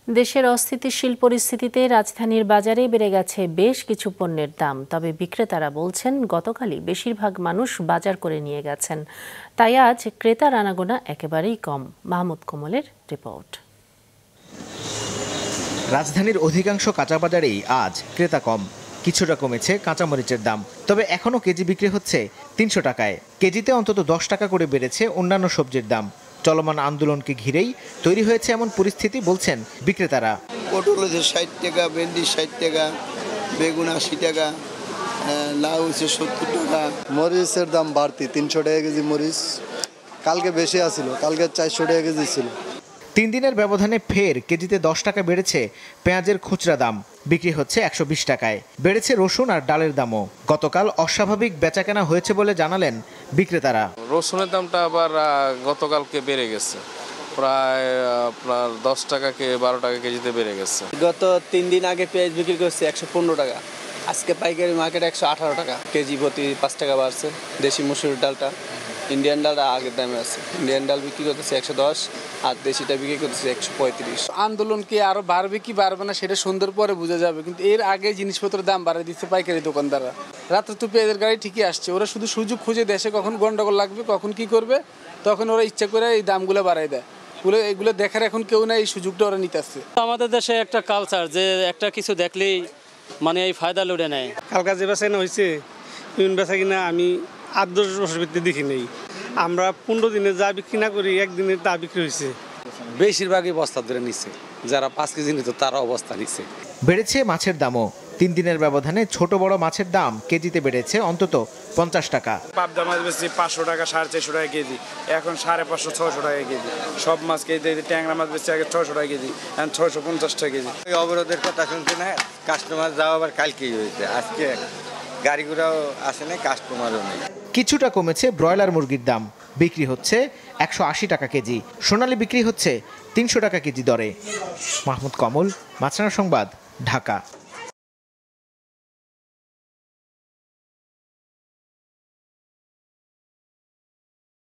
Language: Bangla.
দেশের অস্থিতিশীল পরিস্থিতিতে রাজধানীর বাজারে বেড়ে গেছে বেশ কিছু পণ্যের দাম। তবে বিক্রেতারা বলছেন, গতকালই বেশিরভাগ মানুষ বাজার করে নিয়ে গেছেন, তাই আজ ক্রেতার আনাগোনা একেবারেই কম। মাহমুদ কমলের রিপোর্ট। রাজধানীর অধিকাংশ কাঁচা বাজারেই আজ ক্রেতা কম। কিছুটা কমেছে কাঁচামরিচের দাম, তবে এখনও কেজি বিক্রি হচ্ছে 300 টাকায়। কেজিতে অন্তত 10 টাকা করে বেড়েছে অন্যান্য সবজির দাম। চলমান আন্দোলনকে ঘিরেই তৈরি হয়েছে এমন পরিস্থিতি বলছেন বিক্রেতারা। পটল হচ্ছে 60 টাকা, ভেন্ডি 60 টাকা, বেগুন 80 টাকা, লাউ হচ্ছে 70 টাকা। মরিচের দাম বাড়তি, 300 টাকা কেজি মরিচ। কালকে বেশি আসছিল, কালকে 400 টাকা কেজি ছিল। 3 দিনের ব্যবধানে ফের কেজিতে 10 টাকা বেড়েছে পেঁয়াজের খুচরা দাম, বিক্রি হচ্ছে 120 টাকায়। বেড়েছে রসুন আর ডালের দামও। গতকাল অস্বাভাবিক বেচাকেনা হয়েছে বলে জানালেন বিক্রেতারা। রসুনের দামটা আবার গতকালকে বেড়ে গেছে, প্রায় আপনার 10 টাকাকে 12 টাকা কেজিতে বেড়ে গেছে। গত 3 দিন আগে পেঁয়াজ বিক্রি করছে 115 টাকা, আজকে পাইকারি মার্কেটে 118 টাকা কেজি, প্রতি 5 টাকা বাড়ছে। দেশি মসুর ডালটা, ইন্ডিয়ান ডালটা আগের দামে আছে। ইন্ডিয়ান ডাল বিক্রি করতেছে 110 আর দেশিটা বিক্রি করতেছে 135। আন্দোলন কি আরো বাড়বে কি বাড়বে না সেটা সুন্দর পরে বোঝা যাবে, কিন্তু এর আগে জিনিসপত্রের দাম বাড়িয়ে দিচ্ছে পাইকারি দোকানদাররা। রাত্রে তো পেঁয়াজের গাড়ি ঠিকই আসছে, ওরা শুধু সুযোগ খুঁজে দেশে কখন গন্ডগোল লাগবে, কখন কি করবে, তখন ওরা ইচ্ছা করে এই দামগুলো বাড়াই দেয়। এগুলো দেখার এখন কেউ না, এই সুযোগটা ওরা নিতে আসছে। আমাদের দেশে একটা কালচার যে একটা কিছু দেখলেই মানে এই ফায়দা লুটে নেয়। কালকা যে বেচা কিনা হয়েছে, বেচা কিনা আমি 8-10 বছর ভিত্তি দেখি নেই। আমরা 15 দিনে যা বিক্রি না করি, একদিনে তা বিক্রি হয়েছে। বেশিরভাগই বস্তা ধরে নিচ্ছে, যারা 5 কেজি নিত তারা অবস্থা নিচ্ছে। বেড়েছে মাছের দামও। 3 দিনের ব্যবধানে ছোট বড় মাছের দাম কেজিতে বেড়েছে অন্তত 50 টাকা। পাবদা মাছ বেশি 500 টাকা, 450 টাকা কেজি, এখন 550-600 টাকা কেজি। সব মাছ কেজি, ট্যাংরা মাছ বেশি আগে 600 টাকা কেজি, এখন 650 টাকা কেজি। অবরোধের কথা শুনছি না, কাস্টমার যাওয়া আবার কালকেই হয়েছে, আজকে গাড়ি ঘোড়াও আসে না, কাস্টমারও নেই। কিছুটা কমেছে ব্রয়লার মুরগির দাম, বিক্রি হচ্ছে 180 টাকা কেজি। সোনালী বিক্রি হচ্ছে 300 টাকা কেজি দরে। মাহমুদ কমল, মাছরাঙা সংবাদ, ঢাকা।